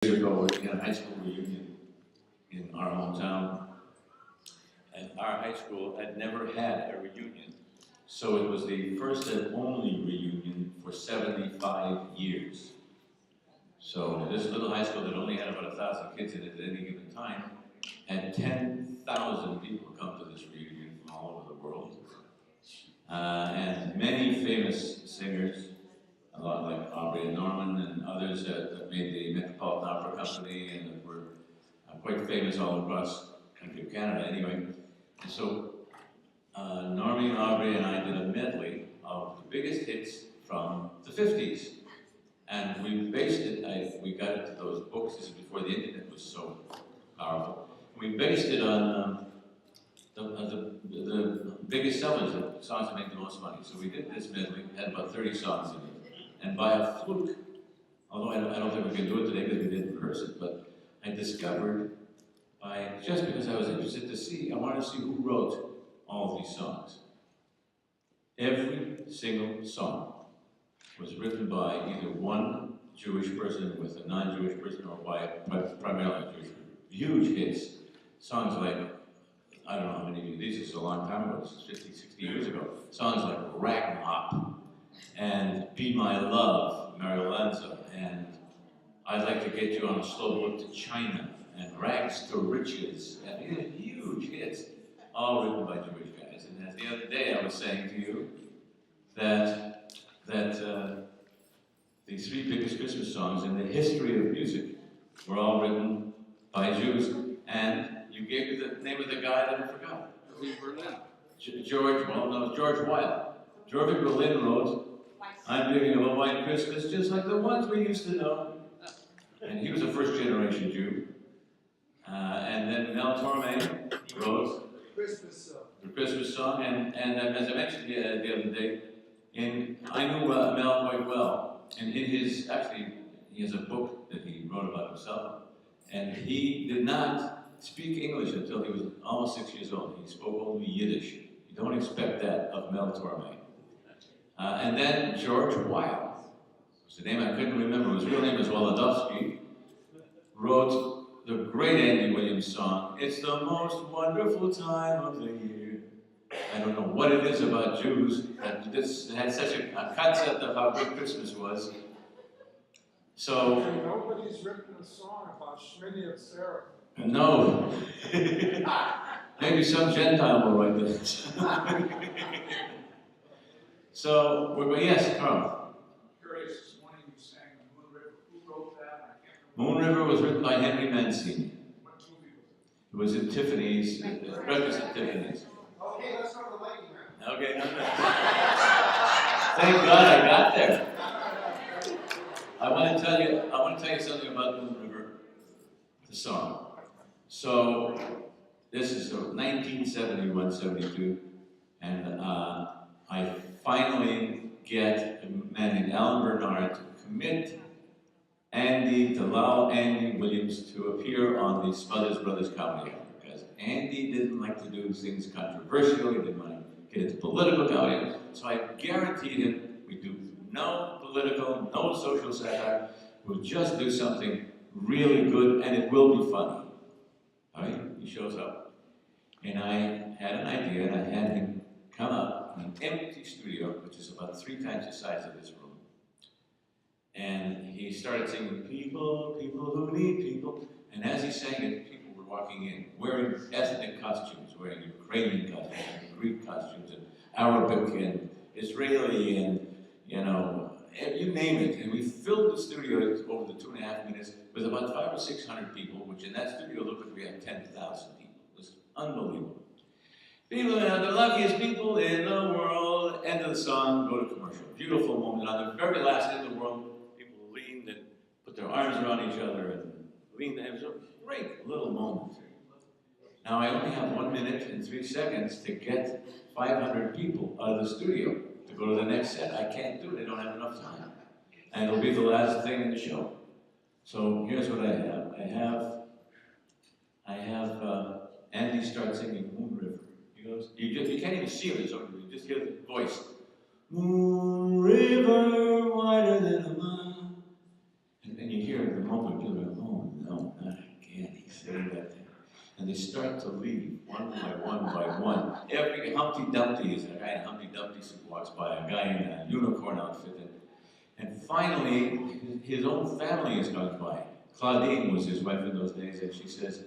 Years ago, we had a high school reunion in our hometown, and our high school had never had a reunion. So it was the first and only reunion for 75 years. So this little high school that only had about 1,000 kids in it at any given time had 10,000 people come to this reunion from all over the world. And many famous singers, a lot like Aubrey and Norman and others that made the Metropolitan Opera Company and that were quite famous all across the country of Canada anyway. And so Normie, Aubrey, and I did a medley of the biggest hits from the 50s. And we based it, we got into those books, this is before the internet was so powerful. We based it on the biggest sellers, the songs that make the most money. So we did this medley, had about 30 songs in it. And by a fluke, although I don't think we can do it today because we didn't rehearse it, but I discovered, just because I was interested to see, I wanted to see who wrote all of these songs. Every single song was written by either one Jewish person with a non-Jewish person or by primarily a Jewish person. Huge hits. Songs like, I don't know how many of you, these is a long time ago, this is 50, 60 years ago. Songs like Rag 'em Hop and Be My Love, Mario Lanza, and I'd Like to Get You on a Slow Boat to China, and Rags to Riches, and huge hits, all written by Jewish guys. And the other day I was saying to you that the three biggest Christmas songs in the history of music were all written by Jews, and you gave me the name of the guy that I forgot. George Wilde. George Berlin wrote, I'm dreaming of a white Christmas just like the ones we used to know. And he was a first-generation Jew. And then Mel Torme wrote the Christmas song. And as I mentioned the other day, I knew Mel quite well. And he has a book that he wrote about himself. And he did not speak English until he was almost 6 years old. He spoke only Yiddish. You don't expect that of Mel Torme. And then George Wilde, whose name I couldn't remember, his real name is Walodowski, wrote the great Andy Williams song, It's the Most Wonderful Time of the Year. I don't know what it is about Jews that had such a concept of how good Christmas was. So nobody's written a song about Shmini Atzeret. No. Maybe some Gentile will write this. So, yes, Carl. Curious, this morning you sang Moon River. Who wrote that? I can't Moon River was written by Henry Mancini. What movie was it? It was at Tiffany's, breakfast at Tiffany's. Okay, let's go to the lightning round. Okay, no. Thank God I got there. I want to tell you something about Moon River, the song. So, this is 1971, 72, and I finally get a man named Alan Bernard to commit to allow Andy Williams to appear on the Smothers Brothers comedy album, because Andy didn't like to do things controversial, he didn't want to get into political comedy, so I guaranteed him we do no political, no social satire, we'll just do something really good and it will be funny. All right, he shows up, and I had an idea, and I had him come up in an empty studio, which is about 3 times the size of this room. And he started singing, people who need people. And as he sang it, people were walking in, wearing ethnic costumes, wearing Ukrainian costumes, and Greek costumes, and Arabic, and Israeli, and, you name it. And we filled the studio over the 2.5 minutes with about 500 or 600 people, which in that studio looked like we had 10,000 people. It was unbelievable. People are the luckiest people in the world. End of the song, go to commercial. Beautiful moment. On the very last end of the world, people leaned and put their arms around each other and leaned. It was a great little moment. Now I only have 1 minute and 3 seconds to get 500 people out of the studio to go to the next set. I can't do it. I don't have enough time. And it'll be the last thing in the show. So here's what I have. I have Andy start singing Moon River. He goes, you can't even see it, you just hear the voice. Moon River, wider than a mile. And then you hear the moment, you're like, oh, they start to leave one by one. Every Humpty Dumpty is a guy in Humpty Dumpty suit walks by, a guy in a unicorn outfit, and finally his own family is comes by. Claudine was his wife in those days, and she says,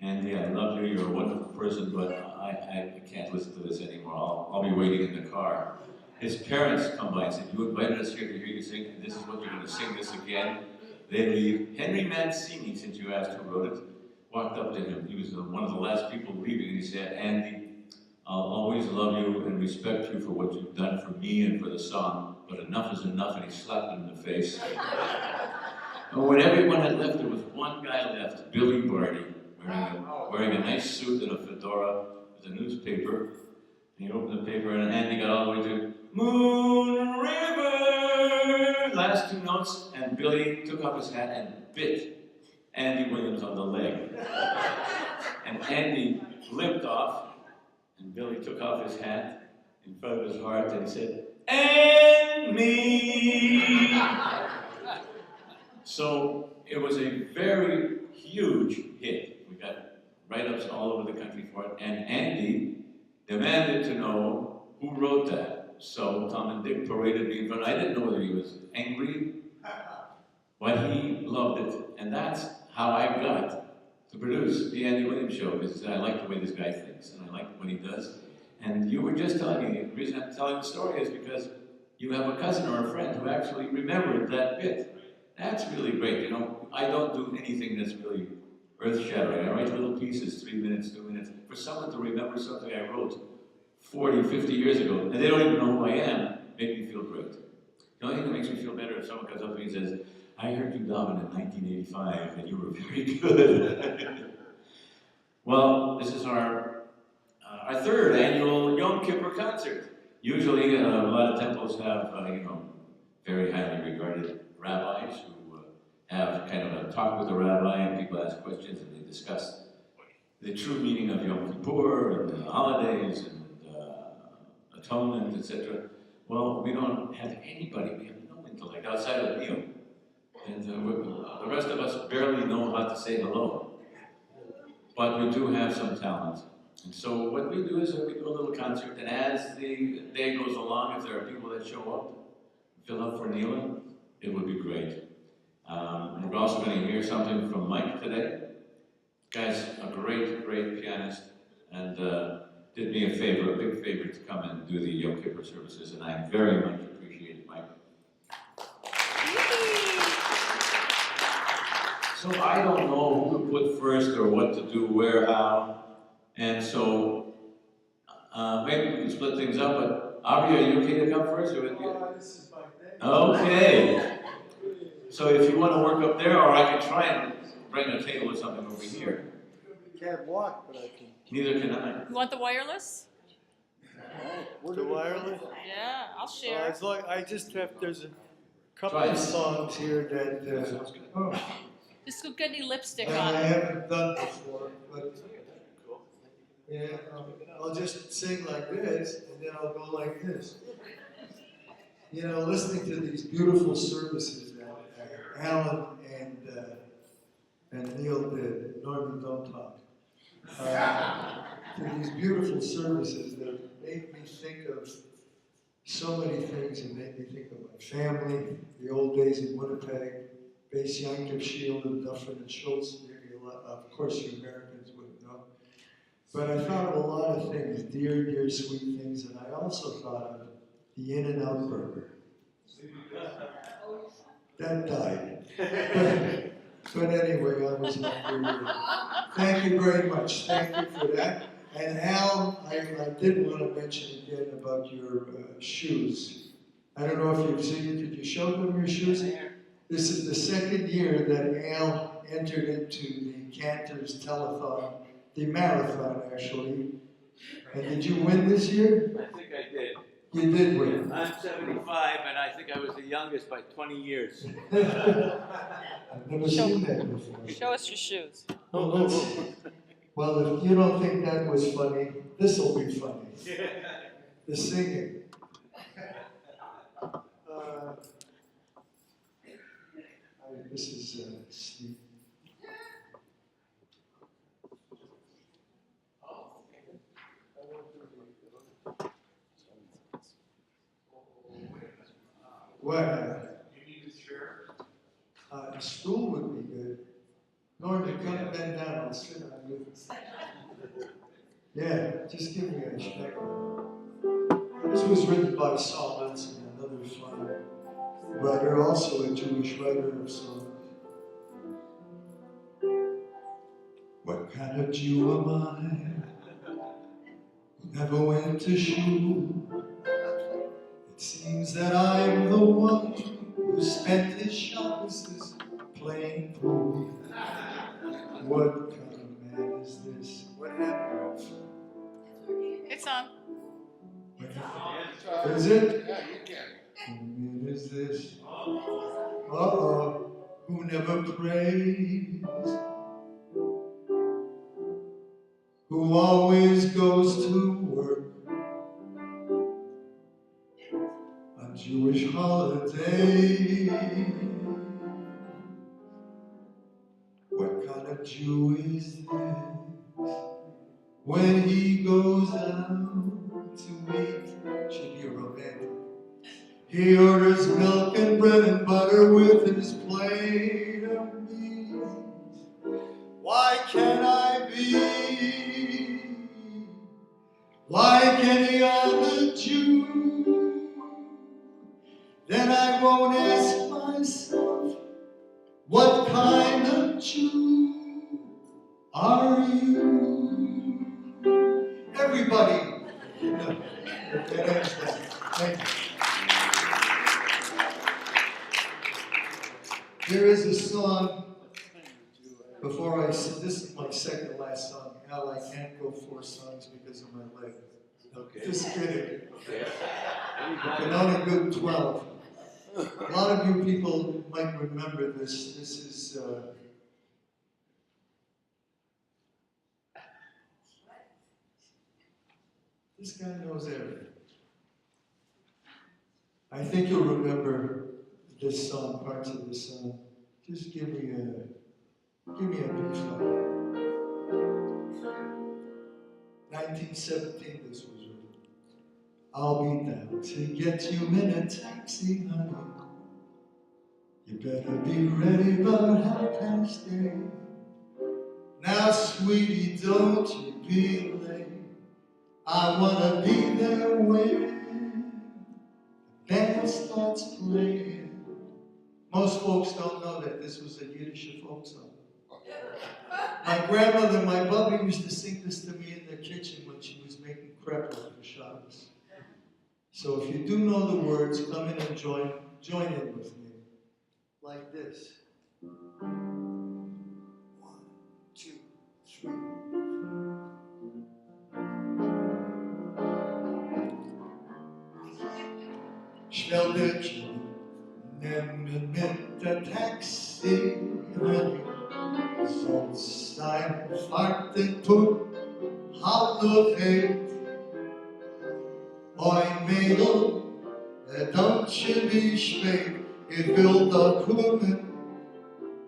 "Andy, I love you, you're a wonderful person, but I can't listen to this anymore. I'll be waiting in the car." His parents come by and say, "You invited us here to hear you sing, and this is what you're going to sing this again?" They leave. Henry Mancini, since you asked who wrote it, walked up to him. He was one of the last people leaving, and he said, "Andy, I'll always love you and respect you for what you've done for me and for the song, but enough is enough," and he slapped him in the face. And when everyone had left, there was one guy left, Billy Barty, wearing a nice suit and a fedora with a newspaper. And he opened the paper, and Andy got all the way to Moon River, last two notes, and Billy took off his hat and bit Andy Williams on the leg. And Andy limped off, and Billy took off his hat in front of his heart, and he said, "And me!" So it was a very huge hit. We got write-ups all over the country for it, and Andy demanded to know who wrote that. So Tom and Dick paraded me in front. I didn't know whether he was angry, but he loved it, and that's how I got to produce the Andy Williams Show, because I like the way this guy thinks, and I like what he does. And you were just telling me, the reason I'm telling the story is because you have a cousin or a friend who actually remembered that bit. That's really great. You know, I don't do anything that's really earth-shattering. I write little pieces, 3 minutes, 2 minutes. For someone to remember something I wrote 40, 50 years ago, and they don't even know who I am, make me feel great. The only thing that makes me feel better if someone comes up to me and says, "I heard you daven in 1985, and you were very good." Well, this is our third annual Yom Kippur concert. Usually, a lot of temples have, very highly regarded rabbis who have kind of a talk with the rabbi, and people ask questions, and they discuss the true meaning of Yom Kippur and the holidays and atonement, etc. Well, we don't have anybody. We have no intellect outside of Neil, and the rest of us barely know how to say hello. But we do have some talent. And so what we do is we do a little concert, and as the day goes along, if there are people that show up, fill up for Neela, it would be great. And we're also going to hear something from Mike today. Guy's a great, great pianist, and did me a favor, a big favor, to come and do the Yom Kippur services, and I very much appreciate it, Mike. So I don't know who to put first or what to do, where, how, and so maybe we can split things up, but Aubrey, are you okay to come first? Or This is my day. Okay. So if you want to work up there, or I can try and bring a table or something over here. Can't walk, but I can. Neither can I. You want the wireless? The wireless? Yeah, I'll share. As long, I just have, there's a couple Try it. of songs here that Sounds good. Just go get any lipstick I on it. haven't done before, but yeah, I'll just sing like this, and then I'll go like this. You know, listening to these beautiful services that Allan and Neil did, Norman, don't talk. To these beautiful services that made me think of so many things, and made me think of my family, the old days in Winnipeg, Base Yankiv Shield and Duffin and Schultz. Maybe a lot, of course, you Americans wouldn't know. But I thought of a lot of things, dear, dear, sweet things, and I also thought of the In-N-Out Burger. That died. But anyway, I was hungry. Thank you very much. Thank you for that. And Al, I did want to mention again about your shoes. I don't know if you've seen, did you show them your shoes? This is the second year that Al entered into the Cantor's Telethon, the marathon actually. And did you win this year? I think I did. You did win. I'm 75, and I think I was the youngest by 20 years. I've never seen that before. Show us your shoes. Well, if you don't think that was funny, this will be funny. The singing. This is Steve. What? You need a chair? A stool would be good. Norman, come bend down, I'll sit on you. Yeah, just give me a check. This was written by Saul Manson, another fine writer, also a Jewish writer of songs. What kind of Jew am I? Who never went to shul. It seems that I'm the one who spent his Shabbos playing pool. What kind of man is this? What happened? It's on. Is it? Yeah, you can. What man is this? Uh-oh. Who never prays? Who always goes to work on Jewish holidays? What kind of Jew is this? When he goes out to eat, should be romantic. He orders milk and bread and butter with his plate of meat. Why can't I be like any other Jew? Then I won't ask myself, what kind of Jew are you? Everybody. No, that ends that. Thank you. There is a song, before I sing, this is my second to last song. Al, I can't go 4 songs because of my leg. Okay. Just kidding. Okay. I can only do 12. A lot of you people might remember this. This is, this guy knows everything. I think you'll remember this song, parts of this song. Just give me a B flat. 1917 this was written. I'll be down to get you in a taxi, honey. You better be ready about 8:30. Now, sweetie, don't you be late. I wanna be there when the band starts playing. Most folks don't know that this was a Yiddish folk song. My grandmother, my Bubba, used to sing this to me in the kitchen when she was making crepe for Shabbos. So if you do know the words, come in and join in with me. Like this. 1, 2, 3. Schnell Mädchen, nimm mich mit der Taxi, honey. Sonst ein Fakten tut, hallo heet. Oi Mädel, don't you be spät. Ich will da kommen,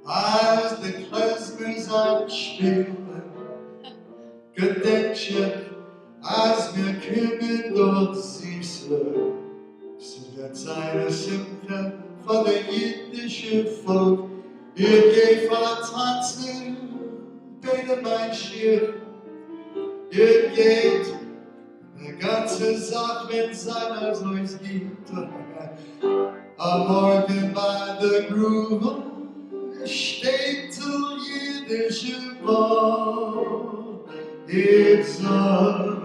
als die Klezmers abspielen. Gedenkt ihr, als wir kommen dort süße. Es wird seine Simcha von der jüdischen Volk. Ihr geht vertanzen, bitte mein Schiff. Ihr geht die ganze Sache, wenn es einer so es gibt. Am Morgen bei der Grube steht die jüdische Bau. Ich sag,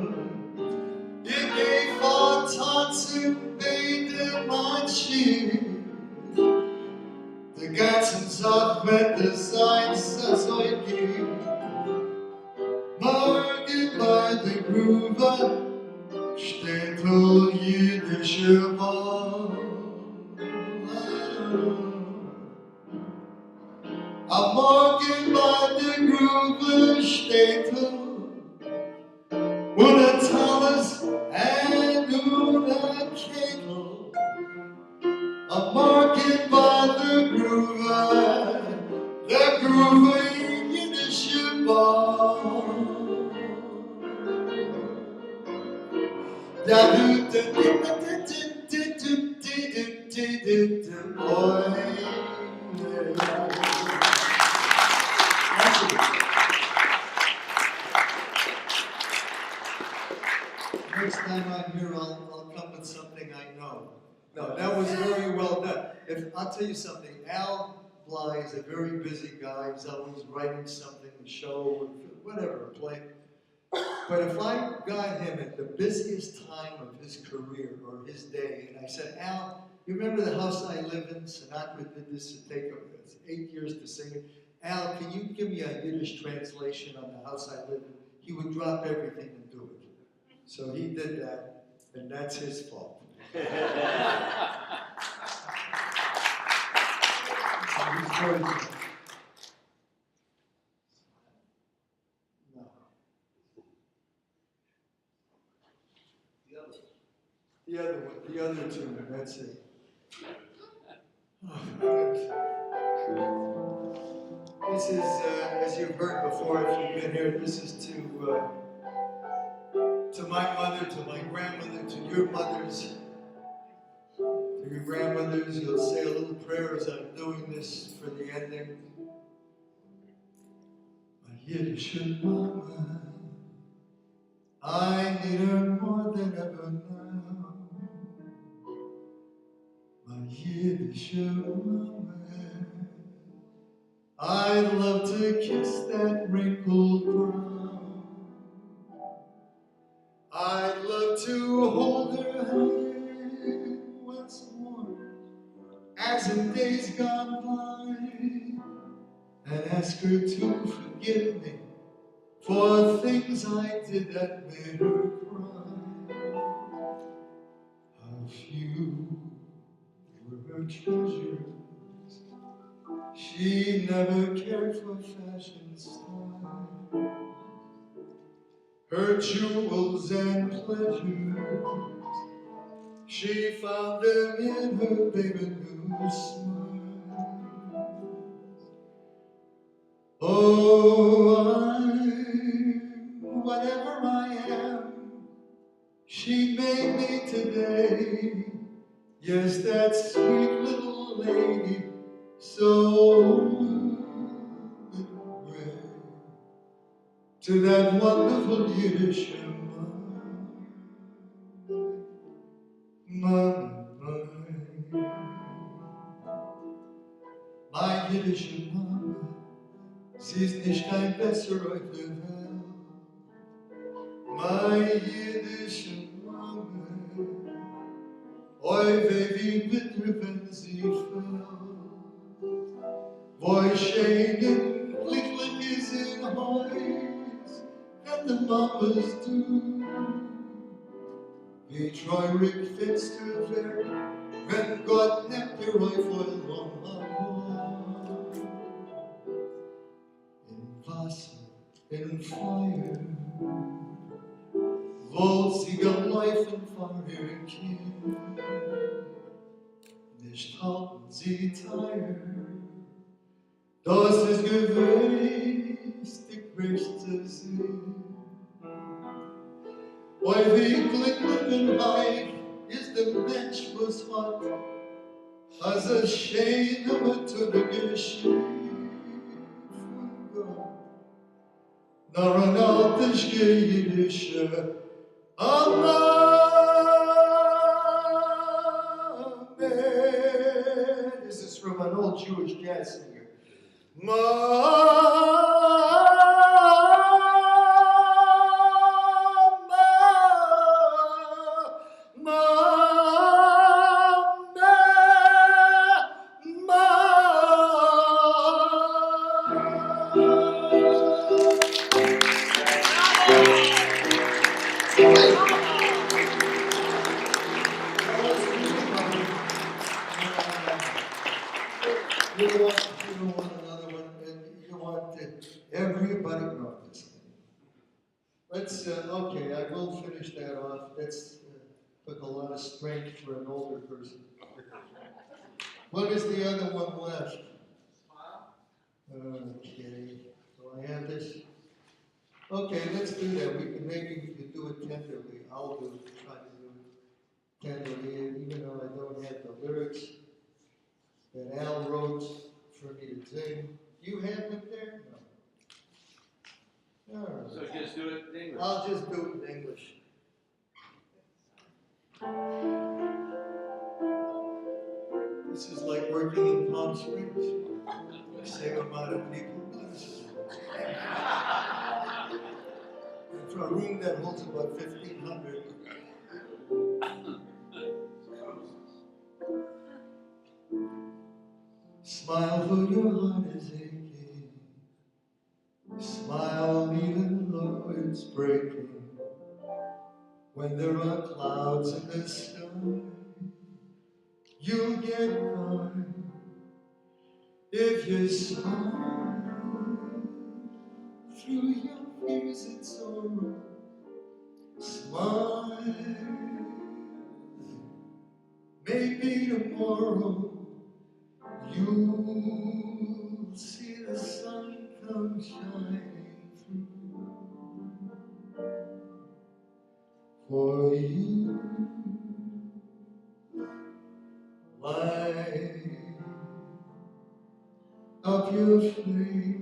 ihr geht vertanzen, bitte mein Schiff. Die ganze Sache wird es sein, das euch gibt. Morgen bei der Grube steht die jüdische Bau. Am Morgen bei der Grube steht und Thomas und Kegel. Am Morgen bei der Grube in jüdische Bau. Da du No, that was very well done. I'll tell you something, Al Blye is a very busy guy. He's always writing something, a show, whatever, a play. But if I got him at the busiest time of his career or his day, and I said, Al, you remember the house I live in? Sinatra did this to take 8 years to sing it. Al, can you give me a Yiddish translation on the house I live in? He would drop everything and do it. So he did that, and that's his fault. He's very good. No. The other two, that's it. This is, as you've heard before, if you've been here, this is to my mother, to my grandmother, to your mothers, to your grandmothers. You'll say a little prayer as I'm doing this for the ending. My Yiddish mama, I need her more than ever now. My Yiddish mama, I'd love to kiss that wrinkled brow. I'd love to hold her hand once more, as in days gone by, and ask her to forgive me for things I did that made her cry. How few were her treasures. She never cared for fashion style. Her jewels and pleasures, she found them in her baby new smile. Oh, whatever I am, she made me today. Yes, that sweet little lady, so gray. To that wonderful Yiddish Mama, my Yiddish Mama, sie ist nicht ein besser auf der Welt. My Yiddish Mama, oi weh wie bitter, wenn sie fällt. Voi schön glücklich ist in Heus, and the mamas do. Wie treurig findest du wer, wenn Gott nimmt dir voll am in Wasser, in Feuer, wo sie geläufen von ihrem Kind, nicht halten sie teuer. Das ist gewiss die größte Sinn. Oi, wie glücklich und reich ist der Mensch, was hat, als schön immer zu der Geschichte von Gott. Nur ein altes Jiddische Amen. This is from an old Jewish jazz singer. You want another one, and you want everybody know this. Let's, okay, I will finish that off. That's took a lot of strength for an older person. What is the other one left? Okay, so I have this. Okay, let's do that. Maybe we can do it tenderly. I'll try to do it tenderly, even though I don't have the lyrics that Al wrote for me to sing. Do you have them there? No. All right. So just do it in English. I'll just do it in English. Palm Springs. The same amount of people. And for a room that holds about 1,500. Smile though your heart is aching. Smile even though it's breaking. When there are clouds in the sky, you'll get by if you smile through your fears and sorrow. Smile, maybe tomorrow you'll see the sun come shining through for you. Light up your face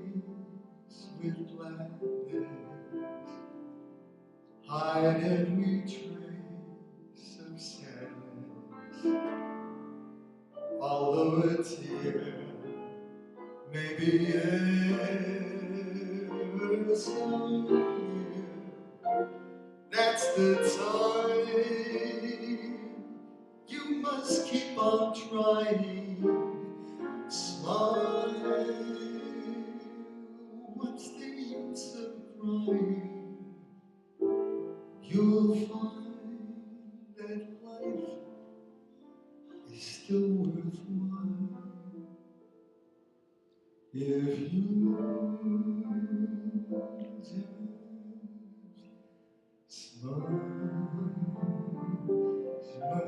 with gladness. Hide every trace of sadness. Although a tear may be ever so near, that's the time you must keep on trying. Smile, what's the use of crying? You'll find that life is still worthwhile if you just smile, smile,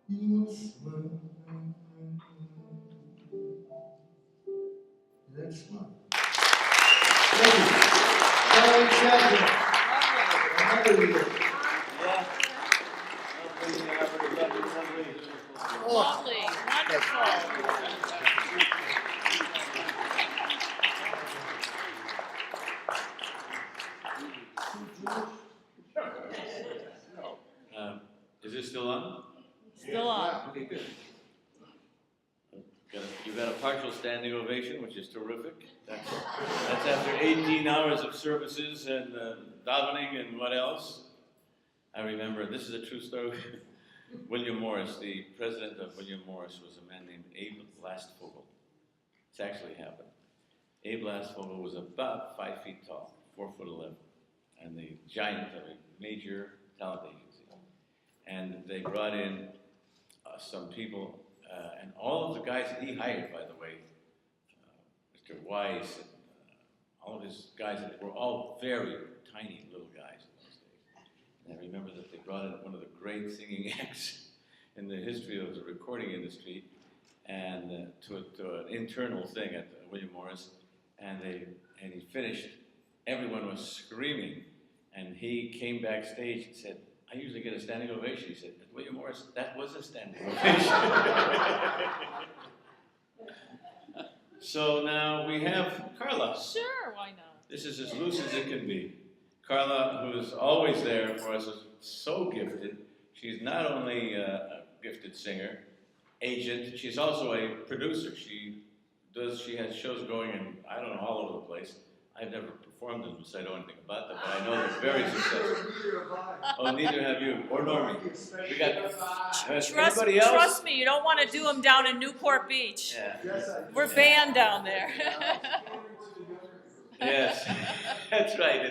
you'll smile. That's smile. Thank you. Allan Blye. Another year. Lovely, wonderful. Is this still on? Still on. Okay, good. You got a partial standing ovation, which is terrific. That's after 18 hours of services and davening and what else. I remember, this is a true story. William Morris, the president of William Morris, was a man named Abe Lastfogel. It's actually happened. Abe Lastfogel was about 5 feet tall, 4'11", and the giant of a major talent agency. And they brought in some people, and all of the guys that he hired, by the way, Mr. Weiss, and all of his guys, were all very tiny little guys in those days. And I remember that they brought in one of the great singing acts in the history of the recording industry, and to an internal thing at William Morris, and he finished. Everyone was screaming, and he came backstage and said, "I usually get a standing ovation." He said, "At William Morris, that was a standing ovation." So now we have Karla. Sure, why not? This is as loose as it can be. Karla, who is always there for us, is so gifted. She's not only a gifted singer, agent, she's also a producer. She has shows going in, I don't know, all over the place. I've never performed them, so I don't know anything about them, but I know they're very successful. Oh, neither have you, or Norman. We got anybody else? Trust me, you don't want to do them down in Newport Beach. Yeah. We're banned down there. Yes, that's right.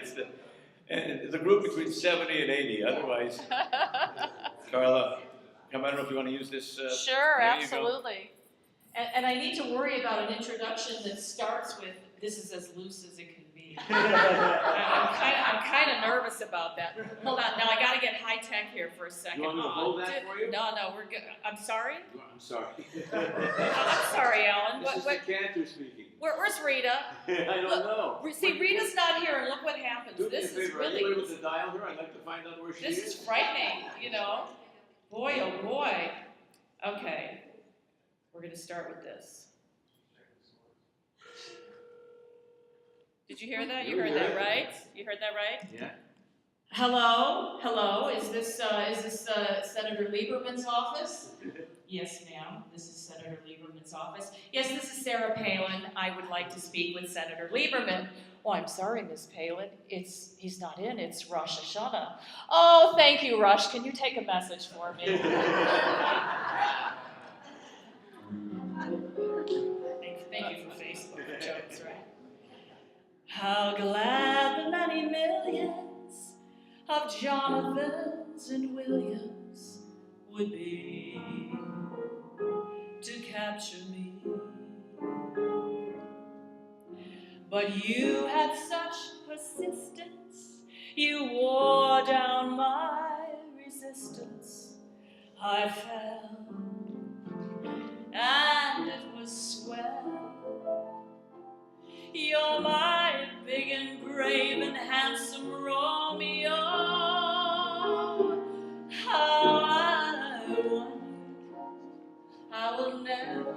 It's the group between 70 and 80. Otherwise, Karla, I don't know if you want to use this. Sure, there you absolutely. And I need to worry about an introduction that starts with, "This is as loose as it can be." I'm kind of nervous about that. Hold on, now I got to get high tech here for a second. You want me to hold that for you? No, we're good. I'm sorry? I'm sorry. I'm sorry, Alan. This is the cantor speaking. Where's Rita? I don't know. See, Rita's not here, and look what happens. Do me This a is favor, are you really, able to dial her? I'd like to find out where she this is. is frightening, you know? Boy, oh boy. Okay, we're gonna start with this. Did you hear that? You heard that, right? You heard that right? Yeah. Hello? Hello? Is this Senator Lieberman's office? Yes, ma'am. This is Senator Lieberman's office. Yes, this is Sarah Palin. I would like to speak with Senator Lieberman. Oh, I'm sorry, Miss Palin. He's not in. It's Rosh Hashanah. Oh, thank you, Rush. Can you take a message for me? Thank you for Facebook jokes, right? How glad the many millions of Jonathans and Williams would be to capture me. But you had such persistence, you wore down my resistance. I fell, and it was swell. You're my big and brave and handsome Romeo. How I won you, I will never,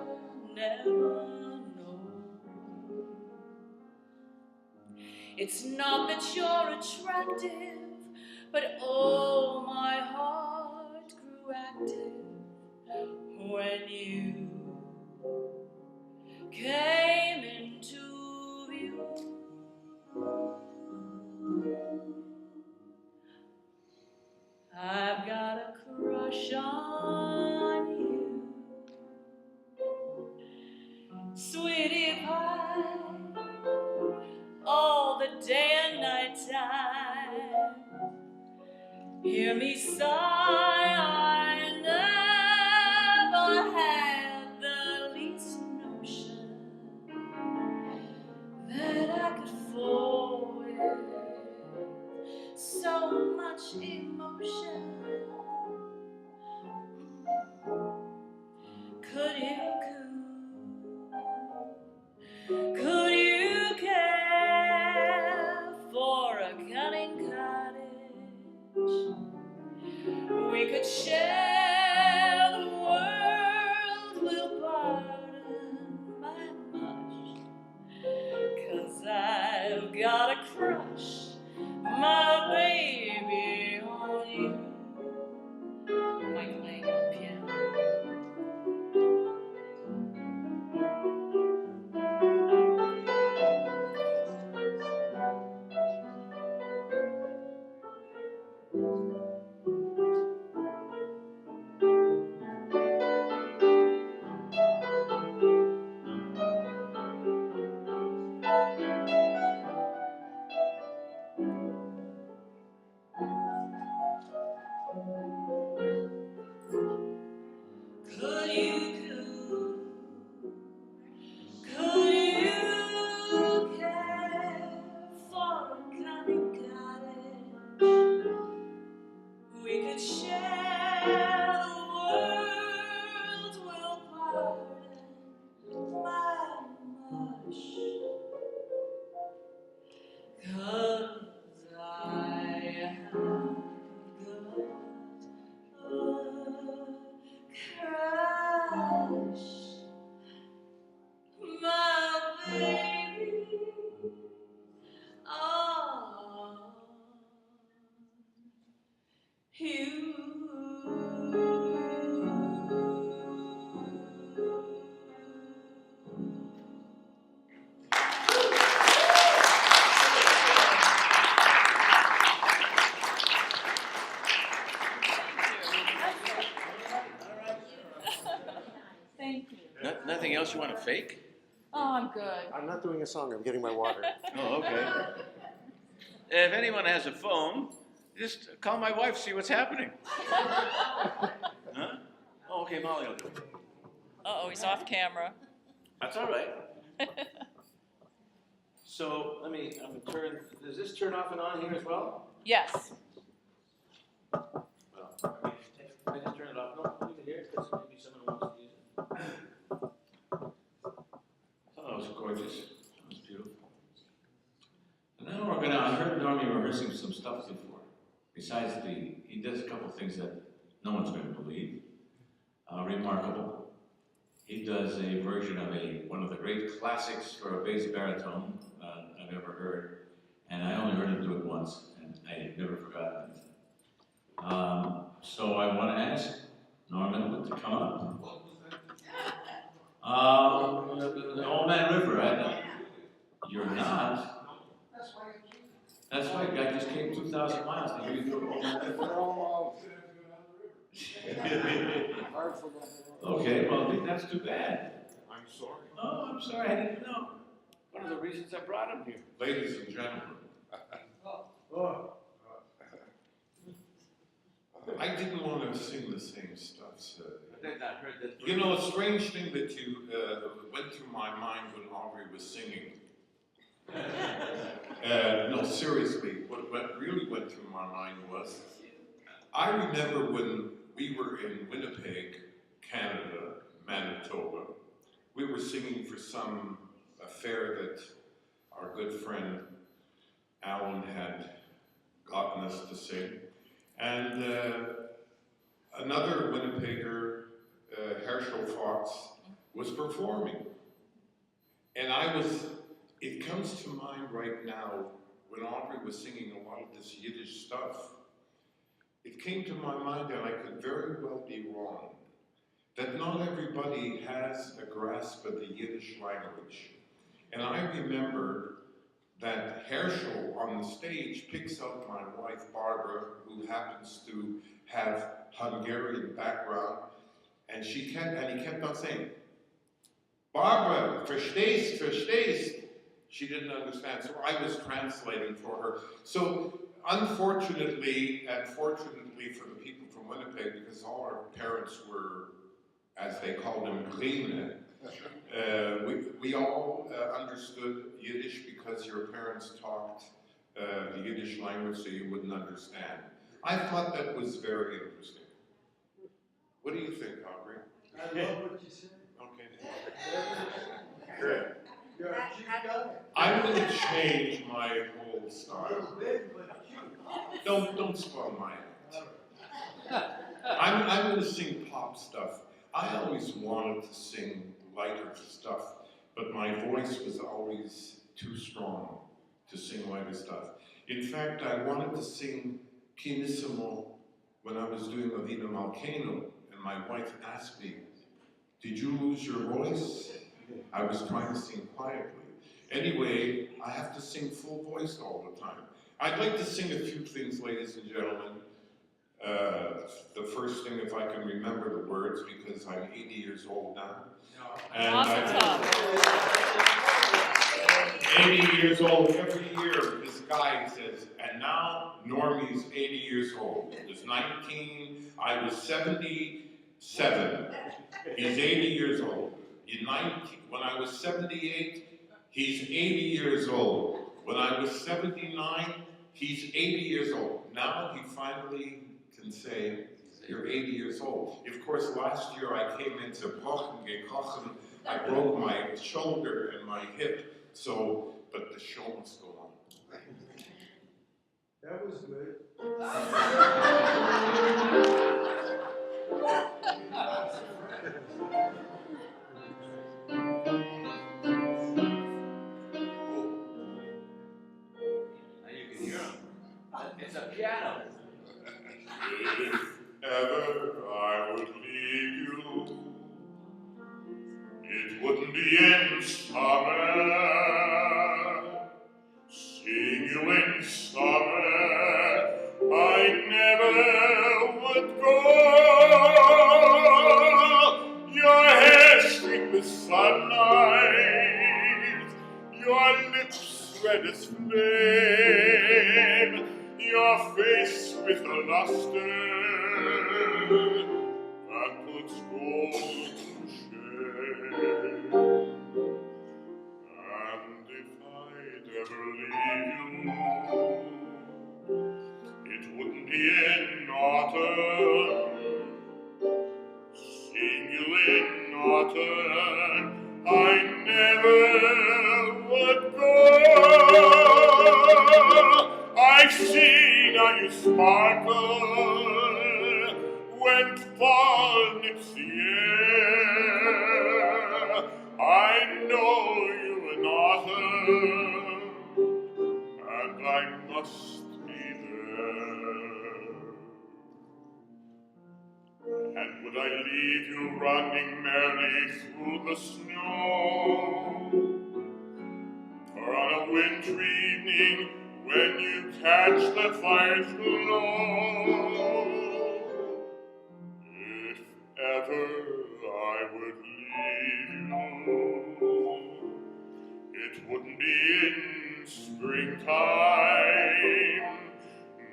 never know. It's not that you're attractive, but oh, my heart grew active when you came into view. I've got a crush on you, sweetie pie, all the day and night time. Hear me sigh, I never had the least notion that I could fall with so much emotion. Could you care for a cunning cottage? We could share the world, we'll pardon my much, 'cause I've got a crush, my baby, on you. Mike Lang on piano. Could you care for a cunning cottage? We could share the world, we'll pardon my mush, 'cause I have got a crush, my baby, on you. Thank you. Nothing else you want to fake? Oh, I'm good. I'm not doing a song, I'm getting my water. Oh, okay. If anyone has a phone, just call my wife, see what's happening. Huh? Oh, okay, Molly will do it. Uh-oh, he's off camera. That's all right. So I'm gonna turn, does this turn off and on here as well? Yes. Well, I just turn it off. No, leave it here, because maybe someone wants to use it. Oh, it was gorgeous. It was beautiful. And now I heard Norman rehearsing some stuff before. Besides he does a couple things that no one's going to believe. Remarkable. He does a version of one of the great classics for a bass baritone I've ever heard. And I only heard him do it once. And and I've never forgotten it. So I want to ask Norman to come up. The Old Man River, I know. You're not. That's why a guy just came 2,000 miles to hear you do Old Man River. Okay, well, I think that's too bad. I'm sorry. Oh, I'm sorry, I didn't know. One of the reasons I brought him here. Ladies and gentlemen, I didn't want to sing the same stuff, so. I think I heard that. You know, a strange thing that you went through my mind when Aubrey was singing. No, seriously, what really went through my mind was, I remember when we were in Winnipeg, Canada, Manitoba, we were singing for some affair that our good friend Allan had gotten us to sing. And another Winnipegger, Herschel Fox, was performing. And it comes to mind right now, when Aubrey was singing a lot of this Yiddish stuff, it came to my mind that I could very well be wrong, that not everybody has a grasp of the Yiddish language. And I remember that Herschel on the stage picks up my wife Barbara, who happens to have Hungarian background, and he kept on saying, "Barbara, verstehst, verstehst." She didn't understand, so I was translating for her. So unfortunately, and fortunately for the people from Winnipeg, because all our parents were, as they called them, Grine, we all understood Yiddish because your parents talked the Yiddish language so you wouldn't understand. I thought that was very interesting. What do you think, Aubrey? I love what you said. Okay. Great. You're a cute guy. I'm going to change my whole A style. little big, but cute. Don't spoil my act. I'm going to sing pop stuff. I always wanted to sing lighter stuff, but my voice was always too strong to sing lighter stuff. In fact, I wanted to sing pianissimo when I was doing La Vida Malcano, and my wife asked me, "Did you lose your voice?" I was trying to sing quietly. Anyway, I have to sing full voice all the time. I'd like to sing a few things, ladies and gentlemen. The first thing, if I can remember the words, because I'm 80 years old now. And Awesome. 80 years old, every year this guy says, and now Normie's 80 years old. He was 19, I was 77. He's 80 years old. When I was 78, he's 80 years old. When I was 79, he's 80 years old. Now he finally can say, "You're 80 years old." Of course, last year I came into Kochen, I broke my shoulder and my hip, but the show must go on. That was good. Now you can hear him. It's a piano. If ever I would leave you, it wouldn't be in summer. Seeing you in summer, I never would go. Your hair streaked with sunlight, your lips red as flame, your face with a luster that puts gold to shame. And if I'd ever leave you, it wouldn't be in autumn. Seeing you in autumn, I never would go. I've seen how you sparkle leave you running merrily through the snow, or on a wintry evening when you catch the fire's glow. If ever I would leave you, it wouldn't be in springtime,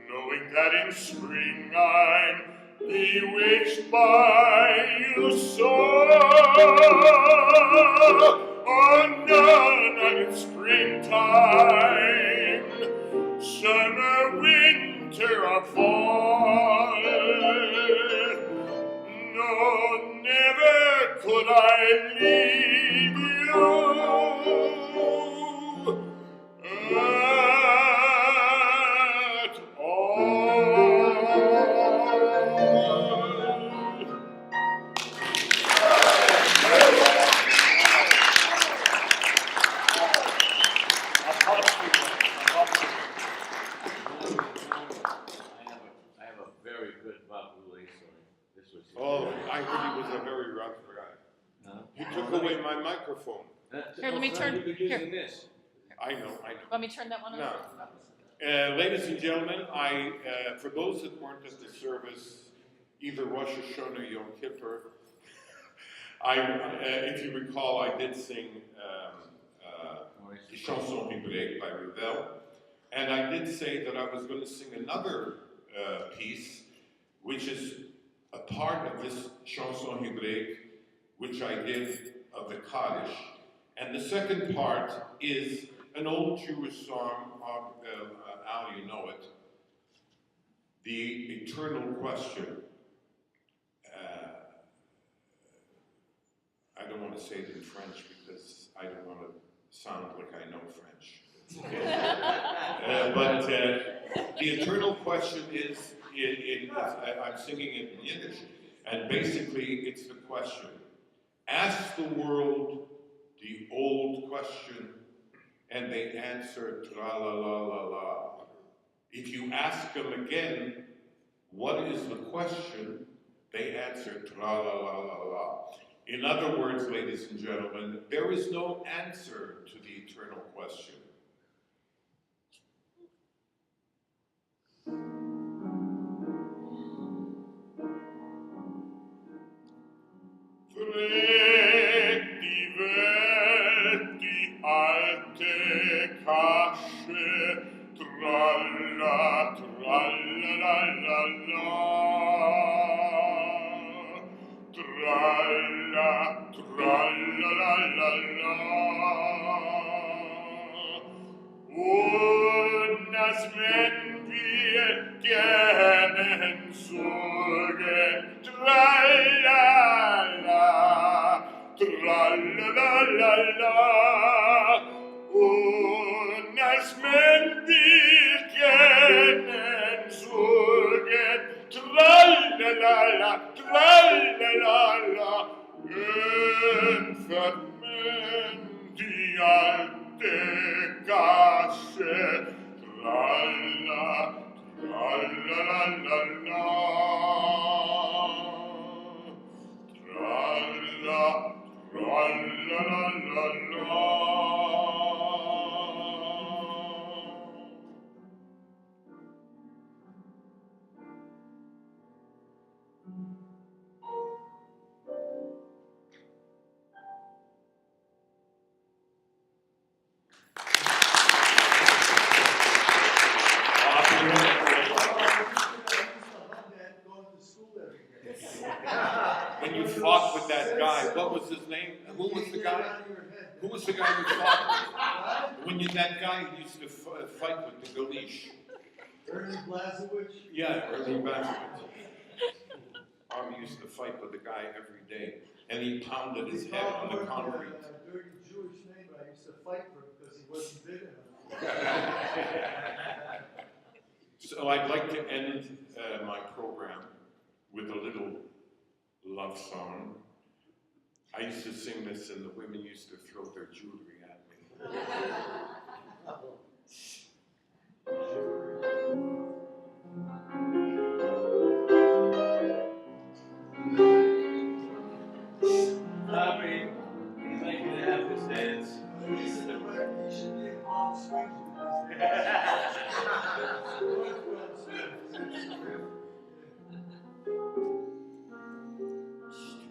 knowing that in spring I'm bewitched by you so. Oh no, not in springtime, summer, winter, or fall. No, never could I leave you at all. I have a very good Bob Boulay story. This was. Oh, I heard he was a very rough guy. He took away my microphone. Here, let me turn- You've been using this. I know. Let me turn that one on. No. Ladies and gentlemen, for those that weren't at the service, either Rosh Hashanah or Yom Kippur, if you recall, I did sing the Chanson Hébraïque by Ravel, and I did say that I was going to sing another piece, which is a part of this Chanson Hébraïque, which I did of the Kaddish. And the second part is an old Jewish song, Al, you know it, The Eternal Question. I don't want to say it in French because I don't want to sound like I know French. But the eternal question is, I'm singing it in Yiddish, and basically it's the question. Ask the world the old question, and they answer tra-la-la-la-la. If you ask them again, what is the question? They answer tra-la-la-la-la. In other words, ladies and gentlemen, there is no answer to the eternal question. Frag die Welt, die alte Kasche, tralla, tralla-la-la-la. Tralla, tralla-la-la-la. Und als wenn wir kennen Sorgen, tralla-la, tralla-la-la-la. Und als wenn wir kennen Sorgen, tralla-la-la, tralla-la-la. Entfernen die alte Gasse, tralla, tralla-la-la-la. Tralla, tralla-la-la-la. When you fought with that guy, what was his name? Who was the guy? Who was the guy you fought with? When that guy used to fight with the Galish. Ernie Blazowicz? Yeah, Ernie Blazowicz. Army used to fight with the guy every day, and he pounded his head on the concrete. A dirty Jewish name, I used to fight for him because he wasn't big enough. So I'd like to end my program with a little love song. I used to sing this and the women used to throw their jewelry at me. minutes. The reason the recognition didn't Palm Springs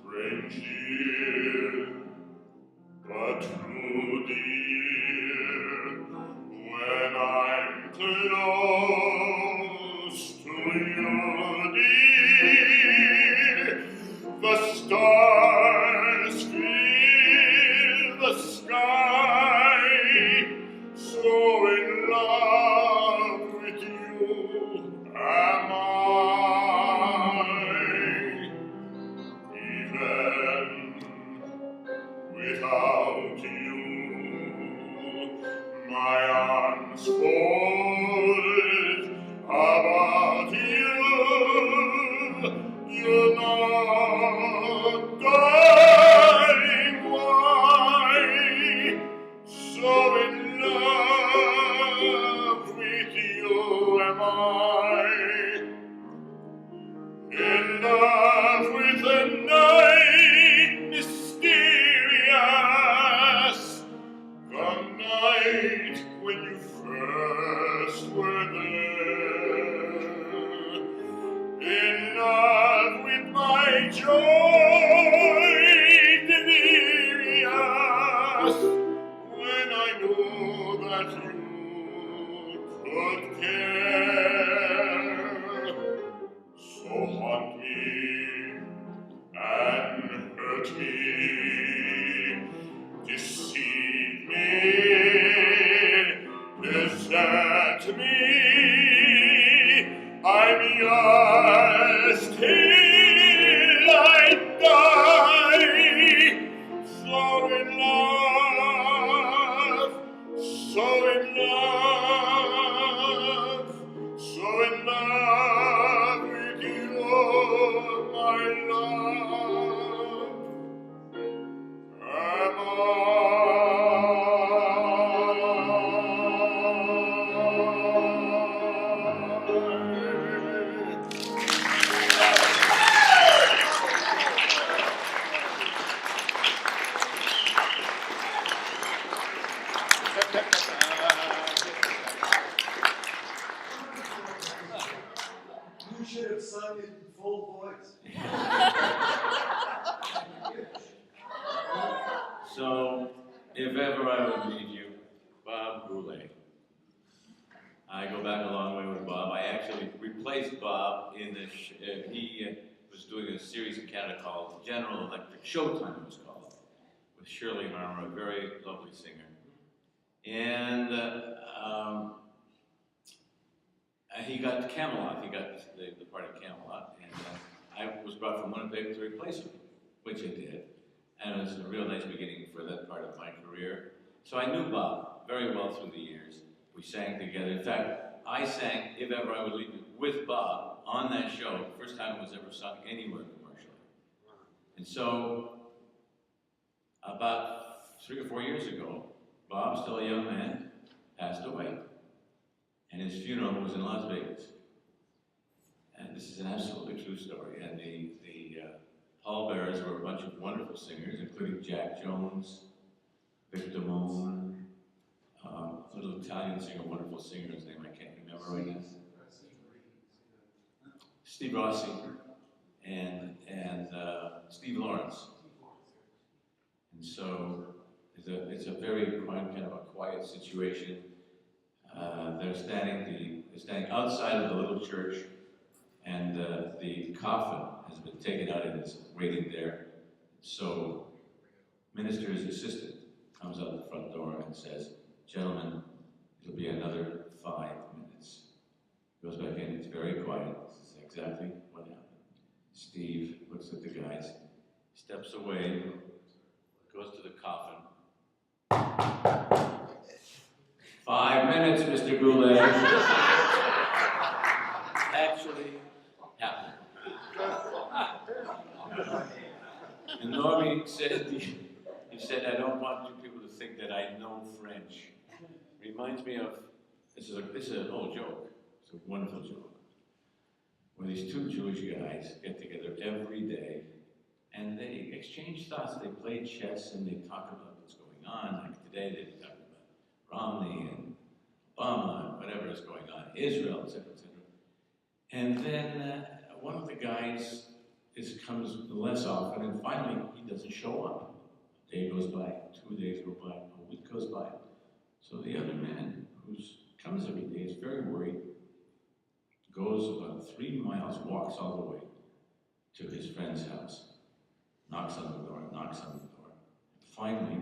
Strange dear, but true dear, when I'm close to you, dear, the stars fill the sky, so in love with you am I. Even without you, my arms fold about you. You know, darling, why so in love with you am I. In love with the night mysterious, the night when you first were there. In love with my joy delirious, when I knew that you could care. So haunt me and hurt me, deceive me, desert me. I'm yours till I die. So in love, so in love, so in love with you, my love, am I. You should have sung it in full voice. So, if ever I would meet you, Bob Brule. I go back a long way with Bob. I actually replaced Bob in the, he was doing a series in Canada called General Electric, Showtime it was called, with Shirley Harmer, a very lovely singer. And he got Camelot, he got the part of Camelot, and I was brought from Winnipeg to replace him, which I did. And it was a real nice beginning for that part of my career. So I knew Bob very well through the years. We sang together. In fact, I sang If Ever I Would Leave You with Bob on that show, the first time it was ever sung anywhere commercially. And so, about 3 or 4 years ago, Bob, still a young man, passed away. And his funeral was in Las Vegas. And this is an absolutely true story. And the pallbearers were a bunch of wonderful singers, including Jack Jones, Vic Damone, a little Italian singer, wonderful singer, whose name I can't remember right now. Steve Rossi and Steve Lawrence. And so it's a very kind of a quiet situation. They're standing outside of the little church, and the coffin has been taken out and is waiting there. So, minister's assistant comes out the front door and says, "Gentlemen, it'll be another 5 minutes." Goes back in, it's very quiet. This is exactly what happened. Steve looks at the guys, steps away, goes to the coffin. 5 minutes, Mr. Goulet. Actually happened. And Norman said, he said, "I don't want you people to think that I know French." Reminds me of, this is an old joke. It's a wonderful joke. Where these 2 Jewish guys get together every day and they exchange thoughts. They play chess and they talk about what's going on. Like today, they're talking about Romney and Obama and whatever is going on, Israel, etc., etc. And then one of the guys comes less often, and finally he doesn't show up. A day goes by, 2 days go by, a week goes by. So the other man who comes every day is very worried, goes about 3 miles, walks all the way to his friend's house, knocks on the door, knocks on the door. Finally,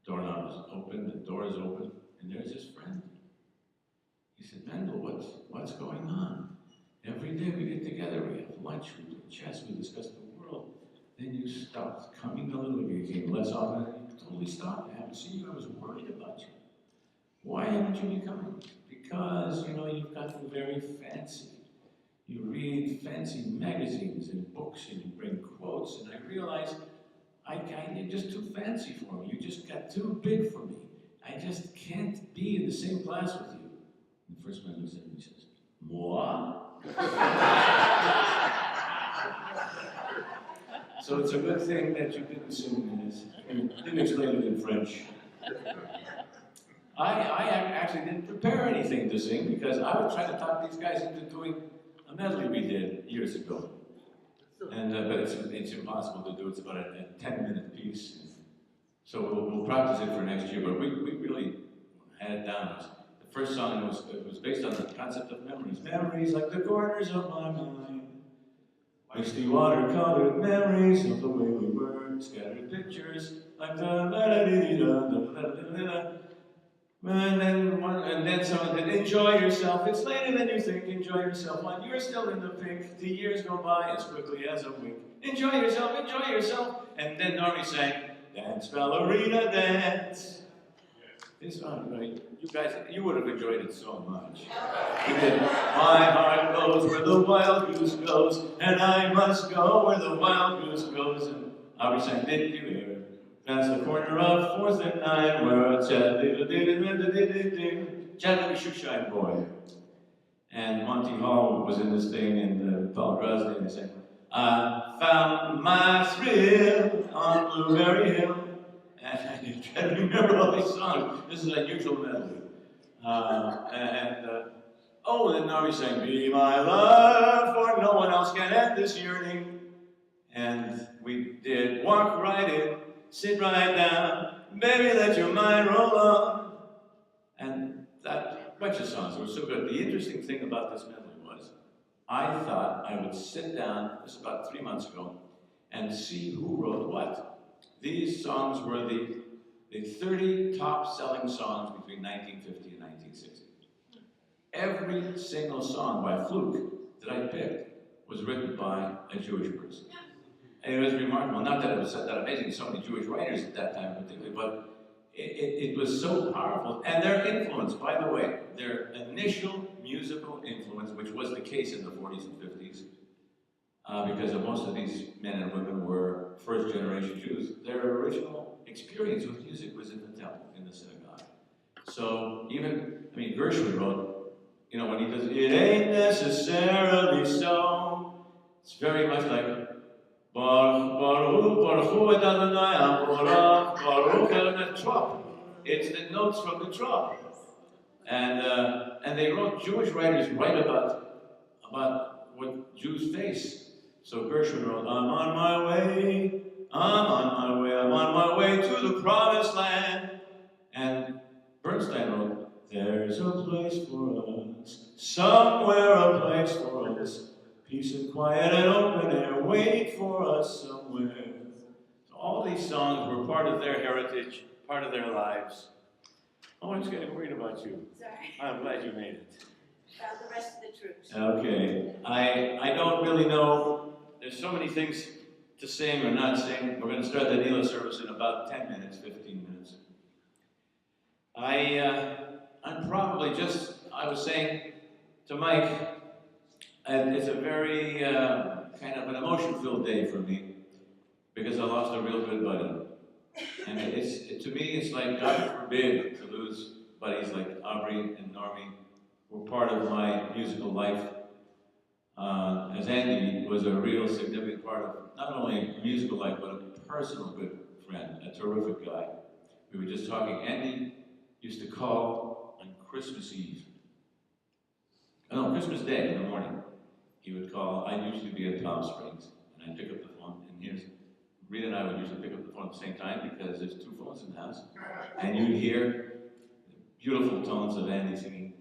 doorknob is open, the door is open, and there's his friend. He said, Mendel, what's going on? Every day we get together, we have lunch, we play chess, we discuss the world. Then you stopped coming a little bit, you came less often, and you totally stopped. I haven't seen you, I was worried about you. Why haven't you been coming? Because, you know, you've gotten very fancy. You read fancy magazines and books, and you bring quotes, and I realized you're just too fancy for me. You just got too big for me. I just can't be in the same class with you. And the first man looks at me and says, Moi? So it's a good thing that you didn't sing this, and didn't explain it in French. I actually didn't prepare anything to sing because I was trying to talk these guys into doing a medley we did years ago. And but it's impossible to do. It's about a 10-minute piece. So we'll practice it for next year. But we really had it down. The first song it was based on the concept of memories. Memories like the corners of my mind. Misty watercolored memories of the way we were. Scattered pictures like the la-da-dee-dee-da. And then someone said, enjoy yourself. It's later than you think. Enjoy yourself. While you're still in the pink, the years go by as quickly as a wink. Enjoy yourself, enjoy yourself. And then Normie sang, dance, ballerina, dance. This song, right? You guys, you would have enjoyed it so much. He did, my heart goes where the wild goose goes, and I must go where the wild goose goes. And Aubrey sang, didn't you hear? That's the corner of 4th and 9, where it's Chattanooga Shoeshine Boy. And Monty Hall was in this thing, and Paul Grosny, and they sang, I found my thrill on Blueberry Hill. And I try to remember all these songs. This is an unusual medley. And then Normie sang, be my love, for no one else can end this yearning. And we did walk right in. Sit right down, baby, let your mind roll on. And that bunch of songs were so good. The interesting thing about this medley was, I thought I would sit down, this was about 3 months ago, and see who wrote what. These songs were the 30 top selling songs between 1950 and 1960. Every single song by fluke that I picked was written by a Jewish person. And it was remarkable. Not that it was that amazing, so many Jewish writers at that time particularly, but it was so powerful. And their influence, by the way, their initial musical influence, which was the case in the 40s and 50s, because most of these men and women were first-generation Jews, their original experience with music was in the temple, in the synagogue. So Gershwin wrote, you know, when he does, it ain't necessarily so, it's very much like, Baruch et Adonai Avorach, Baruch et trop. It's the notes from the trop. And they wrote, Jewish writers write about what Jews face. So Gershwin wrote, I'm on my way, I'm on my way, I'm on my way to the promised land. And Bernstein wrote, there's a place for us, somewhere a place for us. Peace and quiet and open air, wait for us somewhere. So all these songs were part of their heritage, part of their lives. Oh, I was getting worried about you. Sorry. I'm glad you made it. About the rest of the troops. Okay. I don't really know. There's so many things to sing or not sing. We're going to start the Nila service in about 10 minutes, 15 minutes. I'm probably I was saying to Mike, it's a very kind of an emotion-filled day for me because I lost a real good buddy. And to me, it's like, God forbid to lose buddies like Aubrey and Normie, who were part of my musical life. As Andy was a real significant part of not only a musical life, but a personal good friend, a terrific guy. We were just talking. Andy used to call on Christmas Eve. No, Christmas Day in the morning. He would call. I'd usually be in Palm Springs, and I'd pick up the phone. And Rita and I would usually pick up the phone at the same time because there's 2 phones in the house. And you'd hear beautiful tones of Andy singing,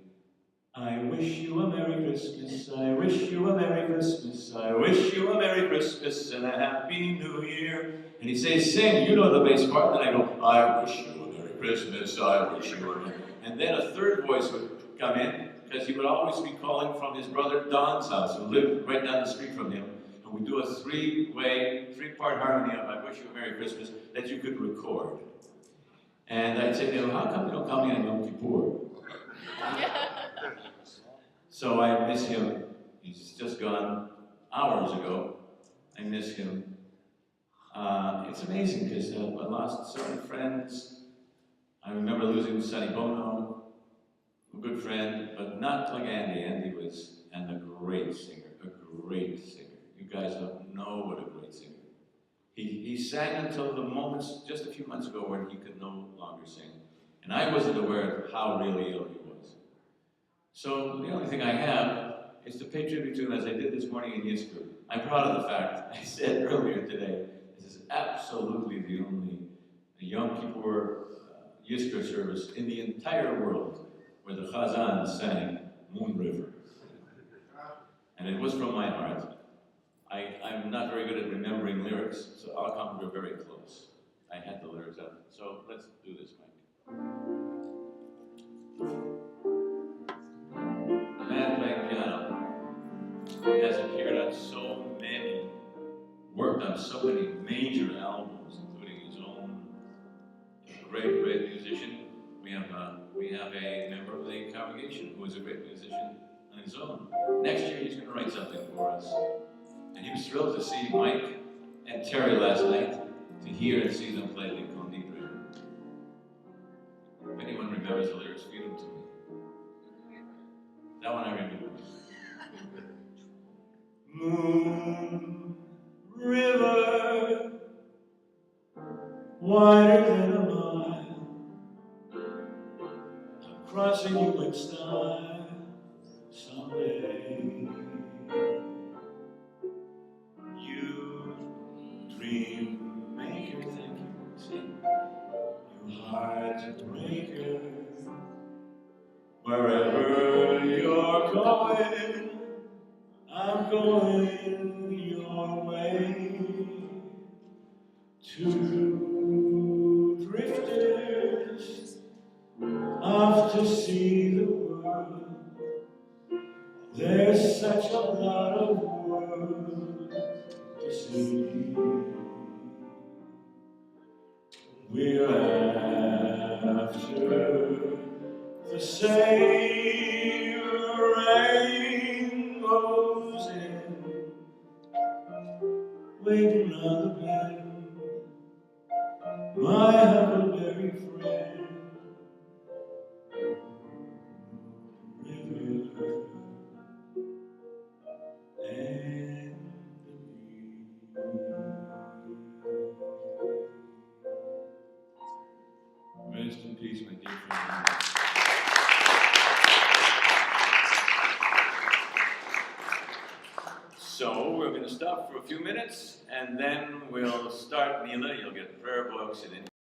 I wish you a Merry Christmas, I wish you a Merry Christmas, I wish you a Merry Christmas and a Happy New Year. And he'd say, sing, you know the bass part. And then I go, I wish you a Merry Christmas, I wish you a Merry. And then a third voice would come in, because he would always be calling from his brother Don's house, who lived right down the street from him. And we'd do a 3-part harmony of I wish you a Merry Christmas that you could record. And I'd say to him, how come you don't call me on Yom Kippur? So I miss him. He's just gone hours ago. I miss him. It's amazing because I lost certain friends. I remember losing Sonny Bono, a good friend, but not like Andy. Andy was a great singer, a great singer. You guys don't know what a great singer. He sang until the moments, just a few months ago, when he could no longer sing. And I wasn't aware of how really ill he was. So the only thing I have is to pay tribute to him as I did this morning in Kippur. I'm proud of the fact, I said earlier today, this is absolutely the only Yom Kippur Kippur service in the entire world where the Chazan sang Moon River. And it was from my heart. I'm not very good at remembering lyrics, so I'll come to very close. I had the lyrics up. So let's do this, Mike. The man playing piano has appeared on so many, worked on so many major albums, including his own. Great, great musician. We have a member of the congregation who is a great musician on his own. Next year he's going to write something for us. And he was thrilled to see Mike and Terry last night, to hear and see them play the Condibri. If anyone remembers the lyrics, feed them to me. That one I remember. Moon River, wider than a mile, I'm crossing you in style someday. You dream maker, thank you, sing. You heartbreaker, wherever you're going, I'm going your way. Two drifters off to see the world. There's such a lot of world to see. We're after the same rainbows in, waiting on the bend, my huckleberry friend. River and me. Rest in peace, my dear friend. So we're going to stop for a few minutes, and then we'll start. Neela, you'll get prayer books and